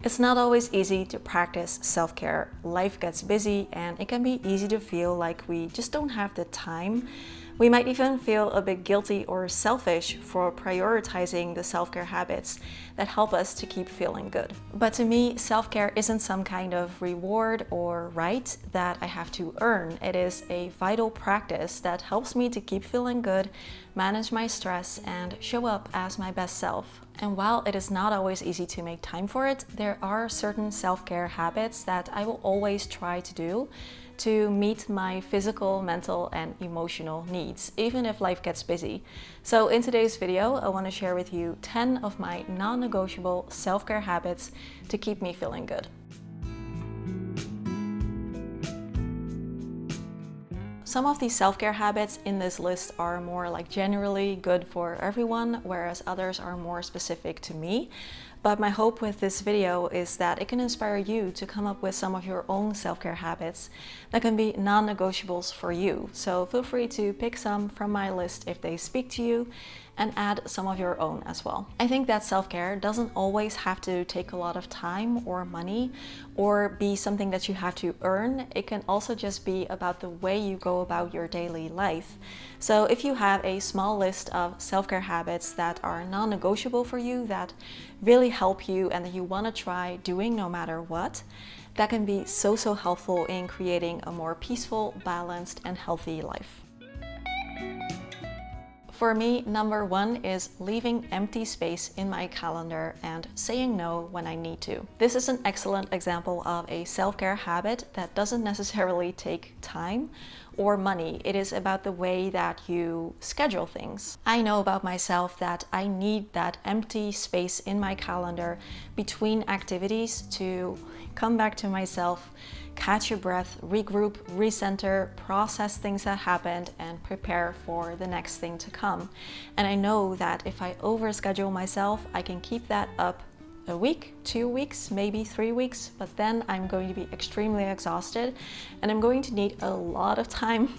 It's not always easy to practice self-care. Life gets busy and it can be easy to feel like we just don't have the time. We might even feel a bit guilty or selfish for prioritizing the self-care habits that help us to keep feeling good. But to me, self-care isn't some kind of reward or right that I have to earn. It is a vital practice that helps me to keep feeling good, manage my stress, and show up as my best self. And while it is not always easy to make time for it, there are certain self-care habits that I will always try to do to meet my physical, mental, and emotional needs, even if life gets busy. So in today's video, I want to share with you 10 of my non-negotiable self-care habits to keep me feeling good. Some of these self-care habits in this list are more like generally good for everyone, whereas others are more specific to me. But my hope with this video is that it can inspire you to come up with some of your own self-care habits that can be non-negotiables for you. So feel free to pick some from my list if they speak to you and add some of your own as well. I think that self-care doesn't always have to take a lot of time or money or be something that you have to earn. It can also just be about the way you go about your daily life. So if you have a small list of self-care habits that are non-negotiable for you, that really help you and that you want to try doing no matter what, that can be so helpful in creating a more peaceful, balanced, and healthy life. For me, number one is leaving empty space in my calendar and saying no when I need to. This is an excellent example of a self-care habit that doesn't necessarily take time or money. It is about the way that you schedule things. I know about myself that I need that empty space in my calendar between activities to come back to myself, catch your breath, regroup, recenter, process things that happened, and prepare for the next thing to come. And I know that if I overschedule myself, I can keep that up a week, 2 weeks, maybe 3 weeks, but then I'm going to be extremely exhausted and I'm going to need a lot of time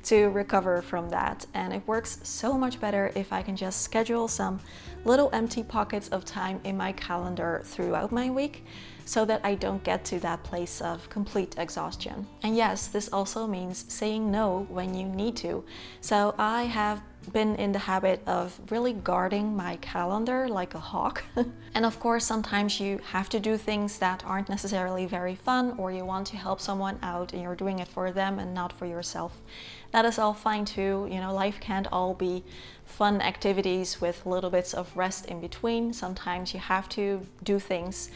to recover from that. And it works so much better if I can just schedule some little empty pockets of time in my calendar throughout my week so that I don't get to that place of complete exhaustion. And yes, this also means saying no when you need to. So I have been in the habit of really guarding my calendar like a hawk. And of course, sometimes you have to do things that aren't necessarily very fun, or you want to help someone out and you're doing it for them and not for yourself. That is all fine too. You know, life can't all be fun activities with little bits of rest in between. Sometimes you have to do things,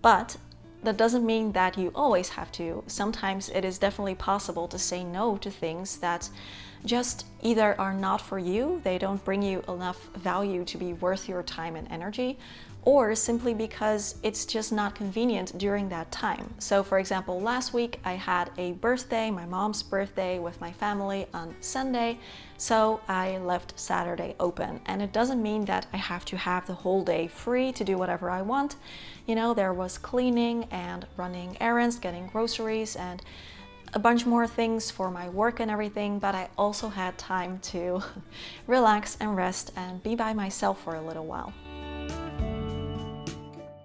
but that doesn't mean that you always have to. Sometimes it is definitely possible to say no to things that just either are not for you, they don't bring you enough value to be worth your time and energy, or simply because it's just not convenient during that time. So for example, last week I had a birthday, my mom's birthday, with my family on Sunday, so I left Saturday open. And it doesn't mean that I have to have the whole day free to do whatever I want. You know, there was cleaning and running errands, getting groceries, and a bunch more things for my work and everything, but I also had time to relax and rest and be by myself for a little while.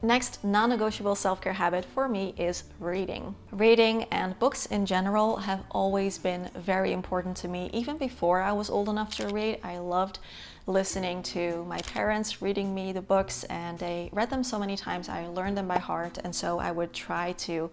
Next non-negotiable self-care habit for me is reading. Reading and books in general have always been very important to me. Even before I was old enough to read, I loved listening to my parents reading me the books, and they read them so many times I learned them by heart, and so I would try to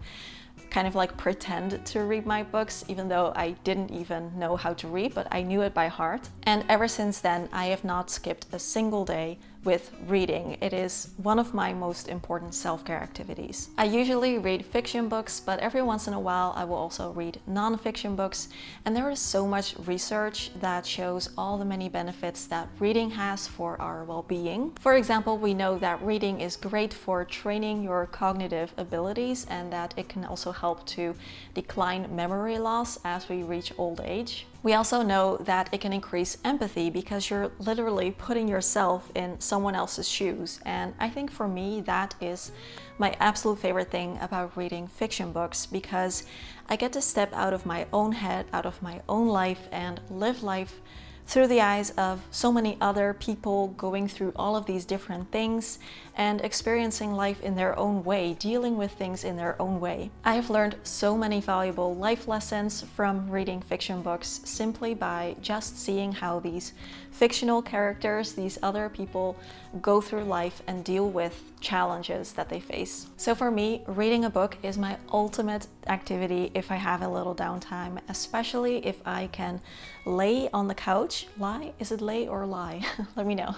kind of like pretend to read my books, even though I didn't even know how to read, but I knew it by heart. And ever since then, I have not skipped a single day with reading. It is one of my most important self-care activities. I usually read fiction books, but every once in a while I will also read non-fiction books. And there is so much research that shows all the many benefits that reading has for our well-being. For example, we know that reading is great for training your cognitive abilities and that it can also help to decline memory loss as we reach old age. We also know that it can increase empathy because you're literally putting yourself in someone else's shoes. And I think for me, that is my absolute favorite thing about reading fiction books, because I get to step out of my own head, out of my own life, and live life through the eyes of so many other people going through all of these different things and experiencing life in their own way, dealing with things in their own way. I have learned so many valuable life lessons from reading fiction books simply by just seeing how these fictional characters, these other people, go through life and deal with challenges that they face. So for me, reading a book is my ultimate activity if I have a little downtime, especially if I can lay on the couch, lie? Is it lay or lie? Let me know.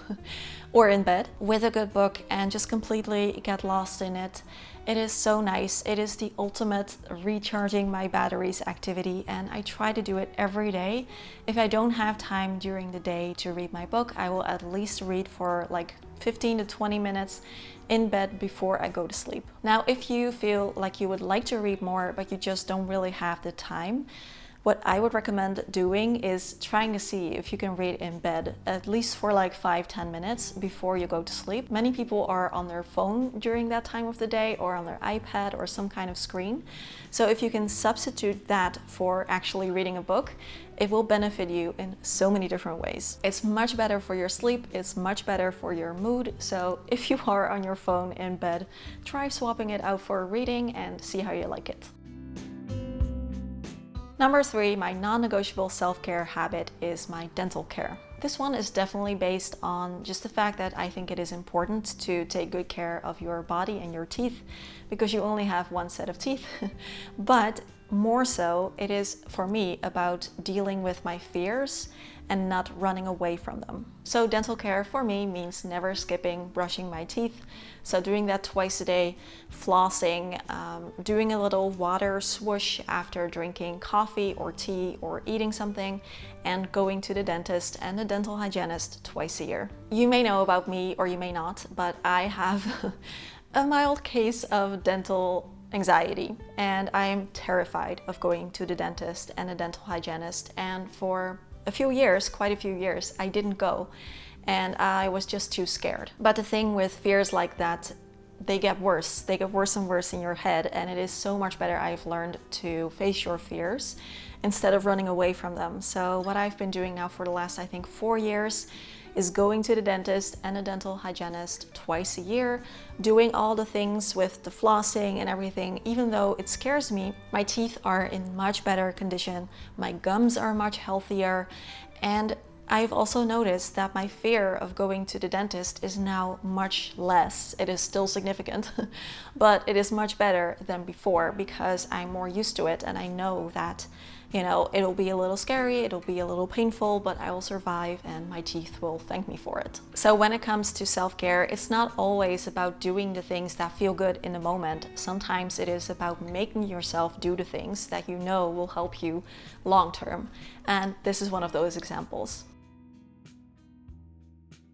Or in bed with a good book and just completely get lost in it. It is so nice. It is the ultimate recharging my batteries activity, and I try to do it every day. If I don't have time during the day to read my book, I will at least read for like 15 to 20 minutes in bed before I go to sleep. Now, if you feel like you would like to read more, but you just don't really have the time, what I would recommend doing is trying to see if you can read in bed, at least for like 5-10 minutes before you go to sleep. Many people are on their phone during that time of the day, or on their iPad or some kind of screen. So if you can substitute that for actually reading a book, it will benefit you in so many different ways. It's much better for your sleep, it's much better for your mood. So if you are on your phone in bed, try swapping it out for reading and see how you like it. Number 3, my non-negotiable self-care habit is my dental care. This one is definitely based on just the fact that I think it is important to take good care of your body and your teeth, because you only have one set of teeth. But more so, it is for me about dealing with my fears and not running away from them. So dental care for me means never skipping brushing my teeth. So doing that twice a day, flossing, doing a little water swoosh after drinking coffee or tea or eating something, and going to the dentist and the dental hygienist twice a year. You may know about me or you may not, but I have a mild case of dental anxiety, and I am terrified of going to the dentist and a dental hygienist. And for a few years, quite a few years, I didn't go, and I was just too scared. But the thing with fears like that, they get worse and worse in your head, and it is so much better, I've learned, to face your fears instead of running away from them. So what I've been doing now for the last, I think, 4 years is going to the dentist and a dental hygienist twice a year, doing all the things with the flossing and everything. Even though it scares me, my teeth are in much better condition, my gums are much healthier, and I've also noticed that my fear of going to the dentist is now much less. It is still significant, but it is much better than before because I'm more used to it, and I know that, you know, it'll be a little scary, it'll be a little painful, but I will survive and my teeth will thank me for it. So when it comes to self-care, it's not always about doing the things that feel good in the moment. Sometimes it is about making yourself do the things that you know will help you long term. And this is one of those examples.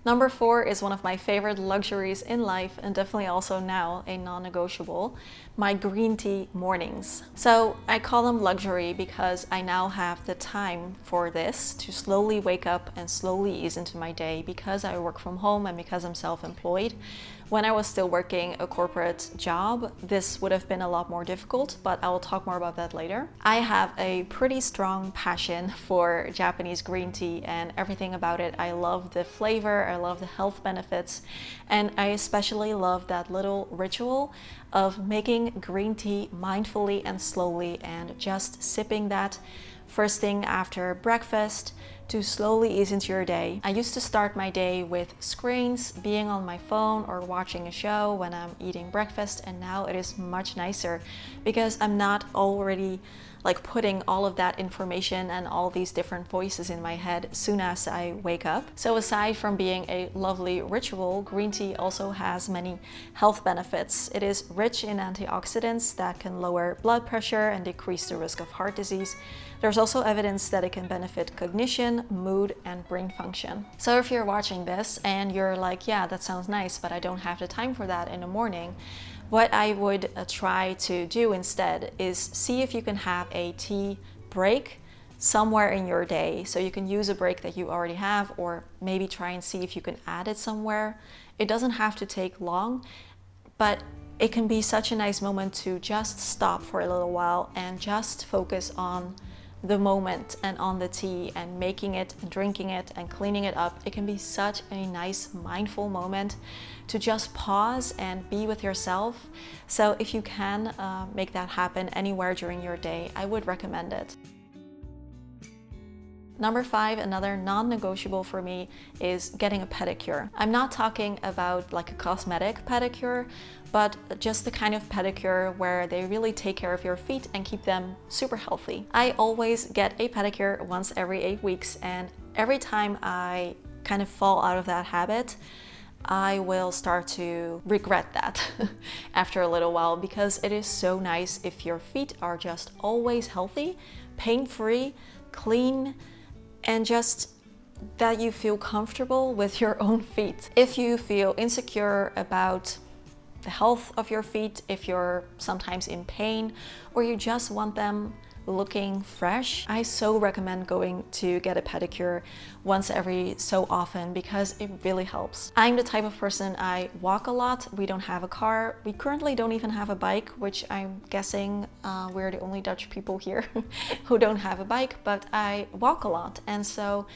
Number 4 is one of my favorite luxuries in life, and definitely also now a non-negotiable, my green tea mornings. So I call them luxury because I now have the time for this, to slowly wake up and slowly ease into my day, because I work from home and because I'm self-employed. When I was still working a corporate job, this would have been a lot more difficult, but I will talk more about that later. I have a pretty strong passion for Japanese green tea and everything about it. I love the flavor, I love the health benefits, and I especially love that little ritual of making green tea mindfully and slowly, and just sipping that first thing after breakfast to slowly ease into your day. I used to start my day with screens, being on my phone or watching a show when I'm eating breakfast, and now it is much nicer because I'm not already like putting all of that information and all these different voices in my head as soon as I wake up. So aside from being a lovely ritual, green tea also has many health benefits. It is rich in antioxidants that can lower blood pressure and decrease the risk of heart disease. There's also evidence that it can benefit cognition, mood, and brain function. So if you're watching this and you're like, yeah, that sounds nice, but I don't have the time for that in the morning, what I would try to do instead is see if you can have a tea break somewhere in your day. So you can use a break that you already have, or maybe try and see if you can add it somewhere. It doesn't have to take long, but it can be such a nice moment to just stop for a little while and just focus on the moment and on the tea and making it and drinking it and cleaning it up, it can be such a nice mindful moment to just pause and be with yourself. So if you can make that happen anywhere during your day, I would recommend it. Number 5, another non-negotiable for me, is getting a pedicure. I'm not talking about like a cosmetic pedicure, but just the kind of pedicure where they really take care of your feet and keep them super healthy. I always get a pedicure once every 8 weeks, and every time I kind of fall out of that habit, I will start to regret that after a little while, because it is so nice if your feet are just always healthy, pain-free, clean, and just that you feel comfortable with your own feet. If you feel insecure about the health of your feet, if you're sometimes in pain, or you just want them looking fresh, I so recommend going to get a pedicure once every so often, because it really helps. I'm the type of person, I walk a lot. We don't have a car. We currently don't even have a bike, which I'm guessing we're the only Dutch people here who don't have a bike, but I walk a lot. And so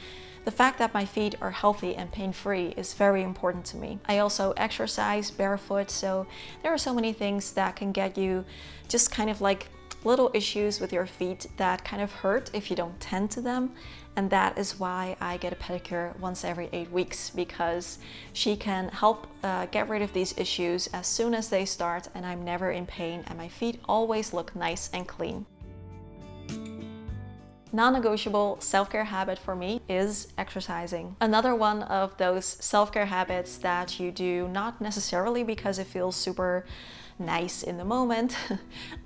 the fact that my feet are healthy and pain-free is very important to me. I also exercise barefoot, so there are so many things that can get you just kind of like little issues with your feet that kind of hurt if you don't tend to them. And that is why I get a pedicure once every 8 weeks, because she can help get rid of these issues as soon as they start, and I'm never in pain and my feet always look nice and clean. Non-negotiable self-care habit for me is exercising. Another one of those self-care habits that you do not necessarily because it feels super nice in the moment,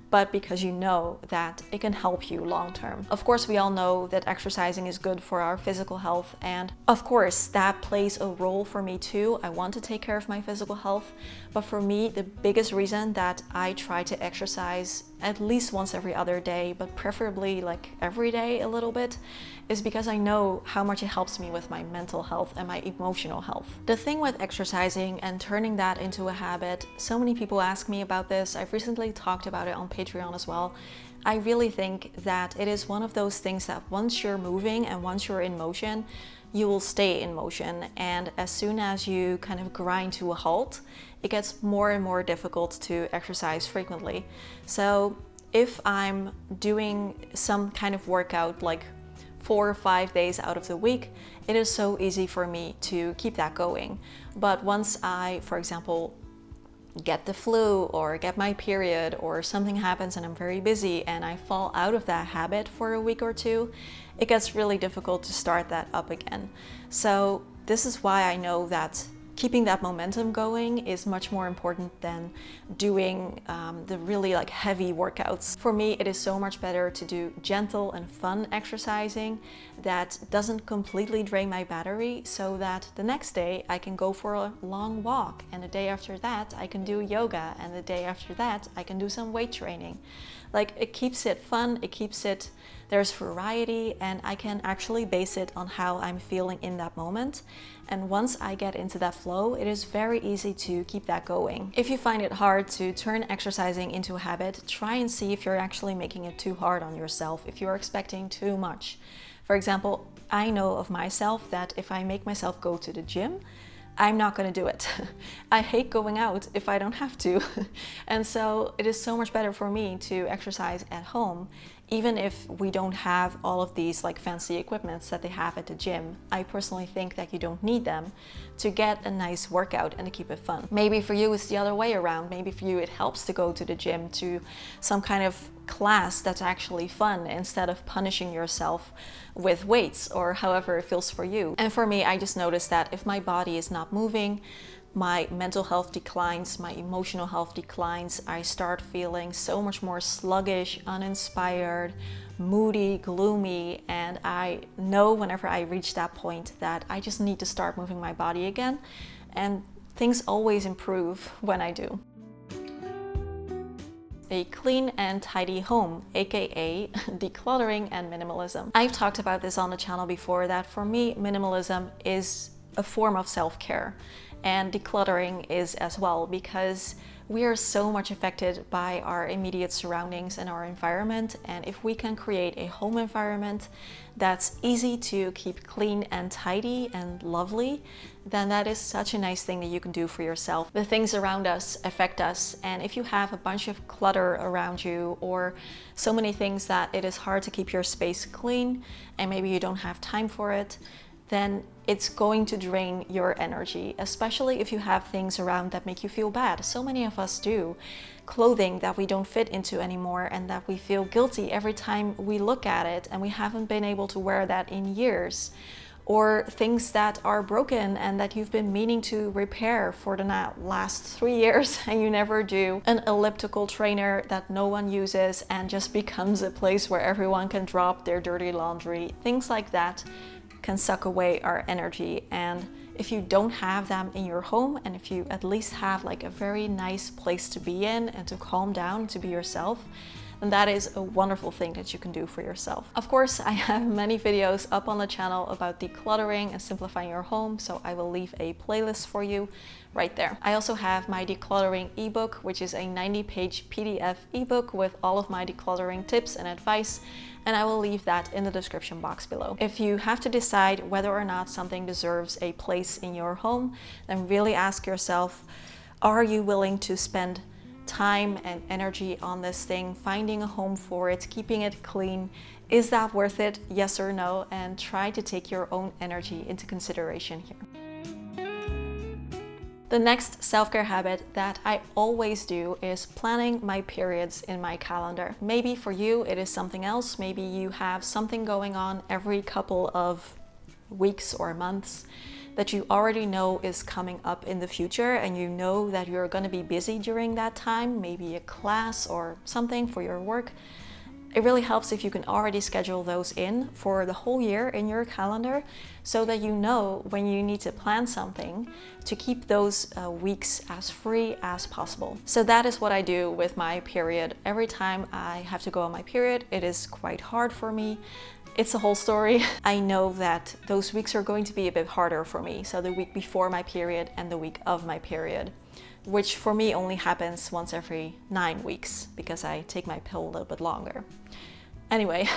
but because you know that it can help you long term. Of course, we all know that exercising is good for our physical health, and of course that plays a role for me too. I want to take care of my physical health, but for me the biggest reason that I try to exercise at least once every other day, but preferably like every day a little bit, is because I know how much it helps me with my mental health and my emotional health. The thing with exercising and turning that into a habit, so many people ask me about this. I've recently talked about it on Patreon as well. I really think that it is one of those things that once you're moving and once you're in motion, you will stay in motion. And as soon as you kind of grind to a halt, it gets more and more difficult to exercise frequently. So if I'm doing some kind of workout like 4 or 5 days out of the week, it is so easy for me to keep that going. But once I, for example, get the flu or get my period or something happens and I'm very busy and I fall out of that habit for a week or two, it gets really difficult to start that up again. So this is why I know that keeping that momentum going is much more important than doing the really like heavy workouts. For me, it is so much better to do gentle and fun exercising that doesn't completely drain my battery, so that the next day I can go for a long walk, and the day after that I can do yoga, and the day after that I can do some weight training. Like, it keeps it fun, it keeps it, there's variety, and I can actually base it on how I'm feeling in that moment. And once I get into that flow, it is very easy to keep that going. If you find it hard to turn exercising into a habit, try and see if you're actually making it too hard on yourself, if you're expecting too much. For example, I know of myself that if I make myself go to the gym, I'm not going to do it. I hate going out if I don't have to. And so it is so much better for me to exercise at home, even if we don't have all of these like fancy equipments that they have at the gym. I personally think that you don't need them to get a nice workout and to keep it fun. Maybe for you it's the other way around. Maybe for you it helps to go to the gym, to some kind of class that's actually fun, instead of punishing yourself with weights or however it feels for you. And for me, I just noticed that if my body is not moving, my mental health declines, my emotional health declines. I start feeling so much more sluggish, uninspired, moody, gloomy, and I know whenever I reach that point that I just need to start moving my body again, and things always improve when I do. A clean and tidy home, aka decluttering and minimalism. I've talked about this on the channel before, that for me minimalism is a form of self-care, and decluttering is as well, because We are so much affected by our immediate surroundings and our environment, and if we can create a home environment that's easy to keep clean and tidy and lovely, then that is such a nice thing that you can do for yourself. The things around us affect us, and if you have a bunch of clutter around you or so many things that it is hard to keep your space clean and maybe you don't have time for it, then it's going to drain your energy, especially if you have things around that make you feel bad. So many of us do. Clothing that we don't fit into anymore and that we feel guilty every time we look at it and we haven't been able to wear that in years. Or things that are broken and that you've been meaning to repair for the last 3 years and you never do. An elliptical trainer that no one uses and just becomes a place where everyone can drop their dirty laundry. Things like that can suck away our energy, and if you don't have them in your home, and if you at least have like a very nice place to be in and to calm down, to be yourself, then that is a wonderful thing that you can do for yourself. Of course, I have many videos up on the channel about decluttering and simplifying your home, so I will leave a playlist for you right there. I also have my decluttering ebook, which is a 90-page PDF ebook with all of my decluttering tips and advice, and I will leave that in the description box below. If you have to decide whether or not something deserves a place in your home, then really ask yourself, are you willing to spend time and energy on this thing, finding a home for it, keeping it clean? Is that worth it? Yes or no? And try to take your own energy into consideration here. The next self-care habit that I always do is planning my periods in my calendar. Maybe for you it is something else. Maybe you have something going on every couple of weeks or months that you already know is coming up in the future, and you know that you're going to be busy during that time, maybe a class or something for your work. It really helps if you can already schedule those in for the whole year in your calendar, so that you know when you need to plan something to keep those weeks as free as possible. So that is what I do with my period. Every time I have to go on my period, it is quite hard for me. It's a whole story. I know that those weeks are going to be a bit harder for me. So the week before my period and the week of my period, which for me only happens once every 9 weeks because I take my pill a little bit longer. Anyway,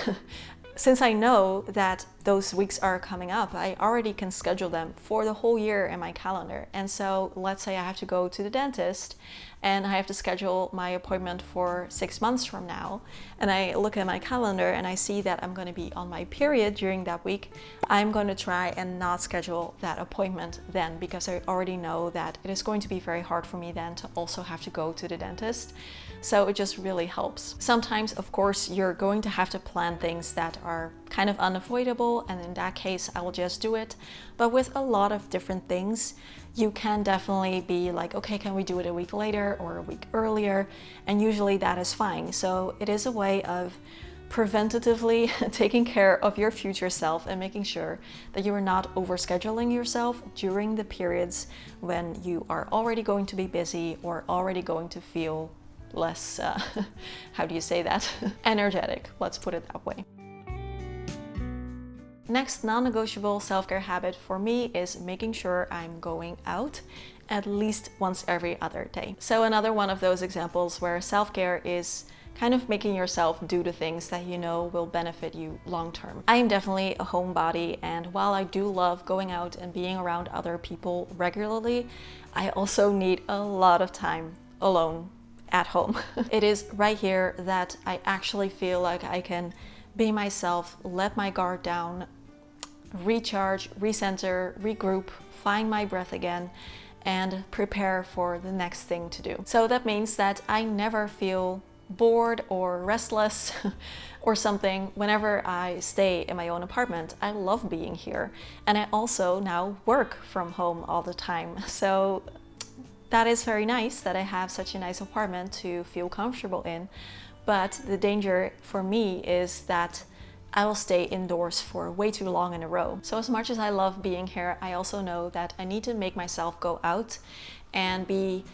since I know that those weeks are coming up, I already can schedule them for the whole year in my calendar. And so let's say I have to go to the dentist and I have to schedule my appointment for 6 months from now, and I look at my calendar and I see that I'm going to be on my period during that week, I'm going to try and not schedule that appointment then, because I already know that it is going to be very hard for me then to also have to go to the dentist. So it just really helps. Sometimes, of course, you're going to have to plan things that are kind of unavoidable, and in that case I will just do it. But with a lot of different things, you can definitely be like, okay, can we do it a week later or a week earlier? And usually that is fine. So it is a way of preventatively taking care of your future self and making sure that you are not overscheduling yourself during the periods when you are already going to be busy or already going to feel less, how do you say that? Energetic, let's put it that way. Next non-negotiable self-care habit for me is making sure I'm going out at least once every other day. So another one of those examples where self-care is kind of making yourself do the things that you know will benefit you long term. I am definitely a homebody, and while I do love going out and being around other people regularly, I also need a lot of time alone at home. It is right here that I actually feel like I can be myself, let my guard down, recharge, recenter, regroup, find my breath again, and prepare for the next thing to do. So that means that I never feel bored or restless or something whenever I stay in my own apartment. I love being here, and I also now work from home all the time. So that is very nice that I have such a nice apartment to feel comfortable in. But the danger for me is that I will stay indoors for way too long in a row. So as much as I love being here, I also know that I need to make myself go out and be,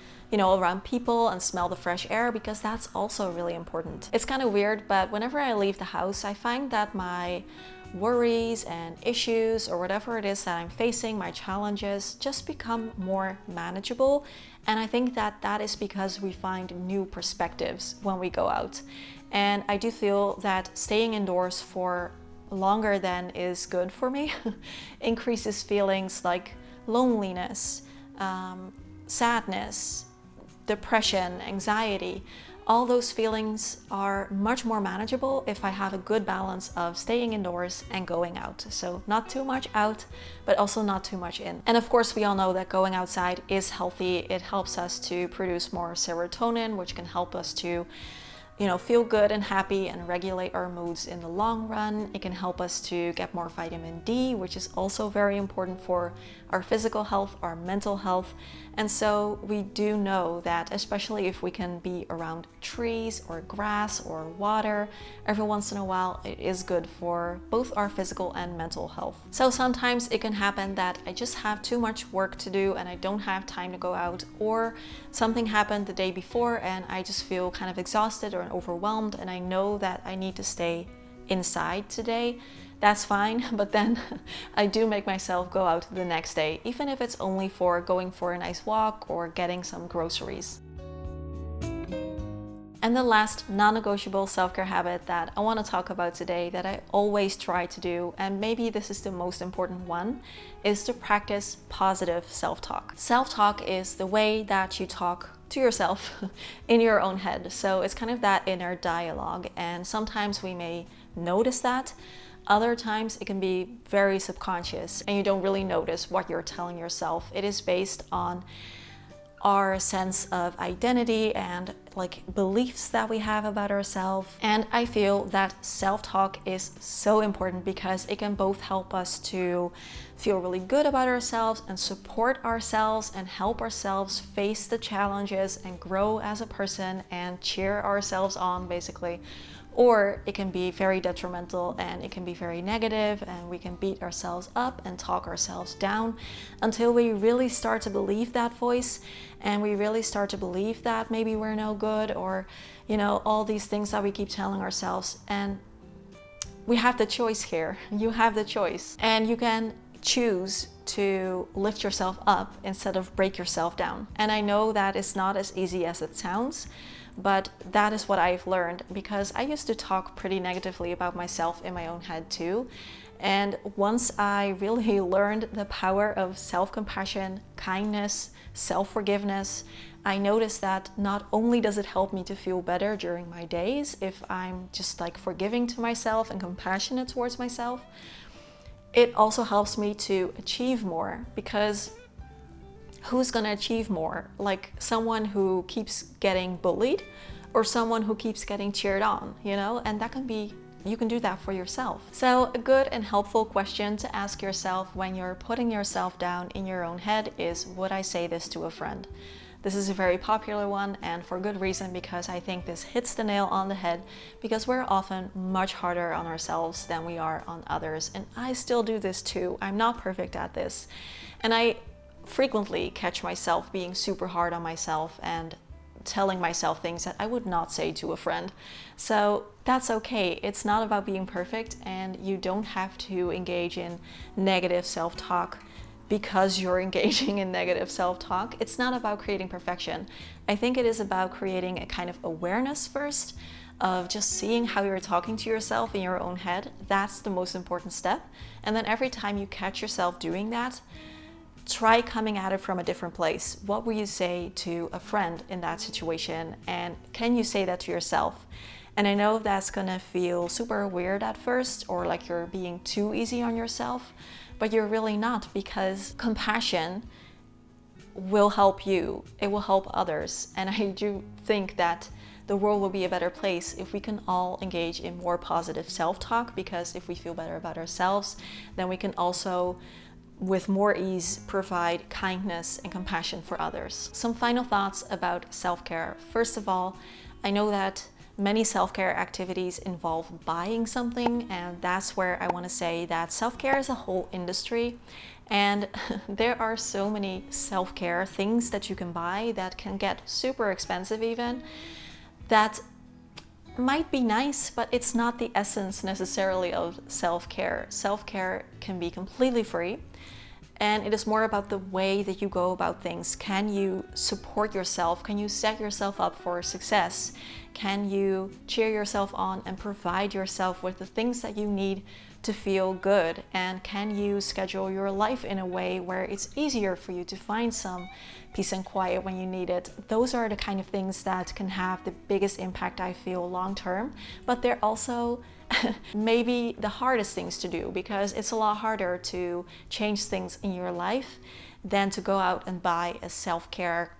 around people and smell the fresh air, because that's also really important. It's kind of weird, but whenever I leave the house, I find that my worries and issues or whatever it is that I'm facing, my challenges, just become more manageable. And I think that that is because we find new perspectives when we go out. And I do feel that staying indoors for longer than is good for me increases feelings like loneliness, sadness, depression, anxiety. All those feelings are much more manageable if I have a good balance of staying indoors and going out. So not too much out, but also not too much in. And of course, we all know that going outside is healthy. It helps us to produce more serotonin, which can help us to feel good and happy and regulate our moods in the long run. It can help us to get more vitamin D, which is also very important for our physical health, our mental health. And so we do know that, especially if we can be around trees or grass or water every once in a while, it is good for both our physical and mental health. So sometimes it can happen that I just have too much work to do and I don't have time to go out, or something happened the day before and I just feel kind of exhausted or overwhelmed and I know that I need to stay inside today. That's fine, but then I do make myself go out the next day, even if it's only for going for a nice walk or getting some groceries. And the last non-negotiable self-care habit that I want to talk about today, that I always try to do, and maybe this is the most important one, is to practice positive self-talk. Self-talk is the way that you talk to yourself in your own head. So it's kind of that inner dialogue, and sometimes we may notice that. Other times it can be very subconscious and you don't really notice what you're telling yourself. It is based on our sense of identity and beliefs that we have about ourselves. And I feel that self-talk is so important because it can both help us to feel really good about ourselves and support ourselves and help ourselves face the challenges and grow as a person and cheer ourselves on, basically. Or it can be very detrimental and it can be very negative, and we can beat ourselves up and talk ourselves down until we really start to believe that voice, and we really start to believe that maybe we're no good, or all these things that we keep telling ourselves. And we have the choice here. You have the choice, and you can choose to lift yourself up instead of break yourself down. And I know that it's not as easy as it sounds, but that is what I've learned, because I used to talk pretty negatively about myself in my own head too. And once I really learned the power of self-compassion, kindness, self-forgiveness, I noticed that not only does it help me to feel better during my days if I'm just forgiving to myself and compassionate towards myself, it also helps me to achieve more, because who's gonna achieve more? Someone who keeps getting bullied or someone who keeps getting cheered on, And that can be, you can do that for yourself. So a good and helpful question to ask yourself when you're putting yourself down in your own head is, would I say this to a friend? This is a very popular one, and for good reason, because I think this hits the nail on the head, because we're often much harder on ourselves than we are on others. And I still do this too. I'm not perfect at this. And I frequently catch myself being super hard on myself and telling myself things that I would not say to a friend. So that's okay. It's not about being perfect, and you don't have to engage in negative self-talk because you're engaging in negative self-talk. It's not about creating perfection. I think it is about creating a kind of awareness first, of just seeing how you're talking to yourself in your own head. That's the most important step. And then every time you catch yourself doing that, try coming at it from a different place. What will you say to a friend in that situation? And can you say that to yourself? And I know that's gonna feel super weird at first, or like you're being too easy on yourself, but you're really not, because compassion will help you. It will help others. And I do think that the world will be a better place if we can all engage in more positive self-talk, because if we feel better about ourselves, then we can also with more ease provide kindness and compassion for others. Some final thoughts about self-care. First of all, I know that many self-care activities involve buying something, and that's where I want to say that self-care is a whole industry, And there are so many self-care things that you can buy that can get super expensive even, that might be nice, but it's not the essence necessarily of self-care. Self-care can be completely free, and it is more about the way that you go about things. Can you support yourself? Can you set yourself up for success? Can you cheer yourself on and provide yourself with the things that you need to feel good? And can you schedule your life in a way where it's easier for you to find some peace and quiet when you need it? Those are the kind of things that can have the biggest impact, I feel, long term, but they're also maybe the hardest things to do, because it's a lot harder to change things in your life than to go out and buy a self-care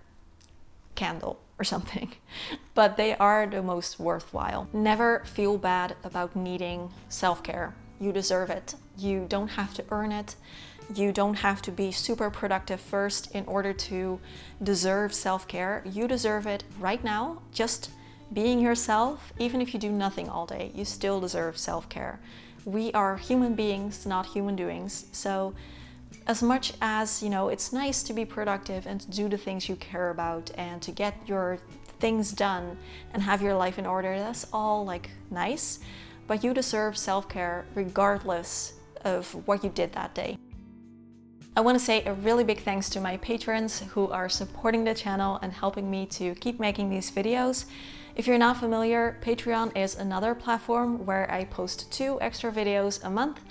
candle or something. But they are the most worthwhile. Never feel bad about needing self-care. You deserve it. You don't have to earn it. You don't have to be super productive first in order to deserve self-care. You deserve it right now. Just being yourself, even if you do nothing all day, you still deserve self-care. We are human beings, not human doings. So as much as, you know, it's nice to be productive and to do the things you care about and to get your things done and have your life in order, that's all like nice, but you deserve self-care regardless of what you did that day. I want to say a really big thanks to my patrons who are supporting the channel and helping me to keep making these videos. If you're not familiar, Patreon is another platform where I post 2 extra videos a month,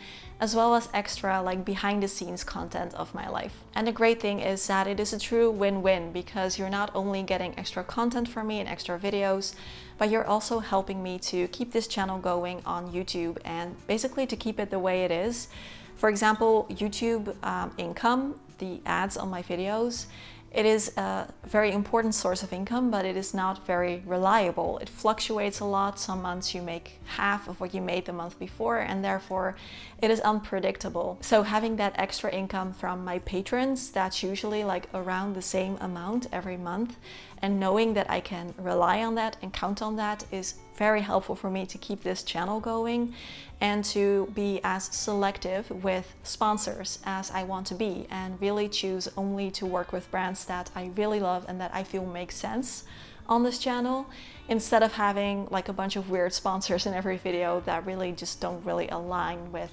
as well as extra like behind the scenes content of my life. And the great thing is that it is a true win-win, because you're not only getting extra content from me and extra videos, but you're also helping me to keep this channel going on YouTube and basically to keep it the way it is. For example, YouTube income, the ads on my videos, it is a very important source of income, but it is not very reliable. It fluctuates a lot. Some months you make half of what you made the month before, and therefore it is unpredictable. So having that extra income from my patrons, that's usually like around the same amount every month, and knowing that I can rely on that and count on that is very helpful for me to keep this channel going and to be as selective with sponsors as I want to be, and really choose only to work with brands that I really love and that I feel make sense on this channel, instead of having like a bunch of weird sponsors in every video that really just don't really align with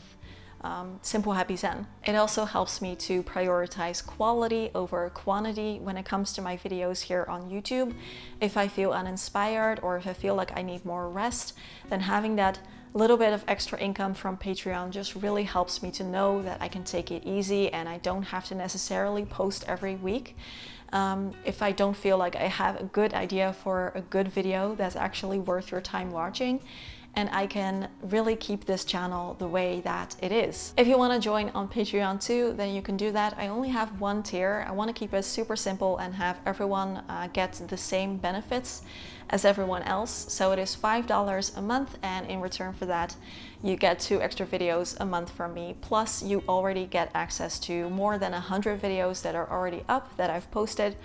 Simple Happy Zen. It also helps me to prioritize quality over quantity when it comes to my videos here on YouTube. If I feel uninspired or if I feel like I need more rest, then having that little bit of extra income from Patreon just really helps me to know that I can take it easy and I don't have to necessarily post every week. If I don't feel like I have a good idea for a good video that's actually worth your time watching, and I can really keep this channel the way that it is. If you want to join on Patreon too, then you can do that. I only have 1 tier. I want to keep it super simple and have everyone get the same benefits as everyone else. So it is $5 a month, and in return for that you get 2 extra videos a month from me. Plus you already get access to more than 100 videos that are already up that I've posted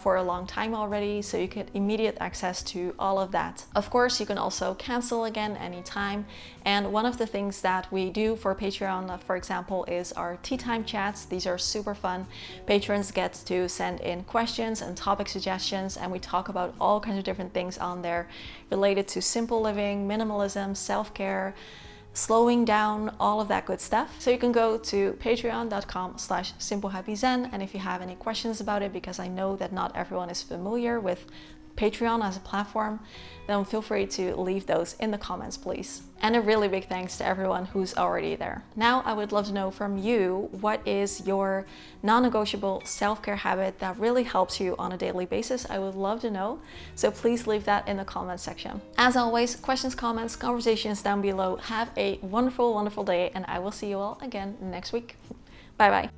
for a long time already, so you get immediate access to all of that. Of course, you can also cancel again anytime, and one of the things that we do for Patreon, for example, is our tea time chats. These are super fun. Patrons get to send in questions and topic suggestions, and we talk about all kinds of different things on there related to simple living, minimalism, self-care, slowing down, all of that good stuff. So you can go to patreon.com/simplehappyzen, and if you have any questions about it, because I know that not everyone is familiar with Patreon as a platform, then feel free to leave those in the comments, please. And a really big thanks to everyone who's already there. Now I would love to know from you, what is your non-negotiable self-care habit that really helps you on a daily basis? I would love to know, so please leave that in the comments section. As always, questions, comments, conversations down below. Have a wonderful, wonderful day, and I will see you all again next week. Bye bye.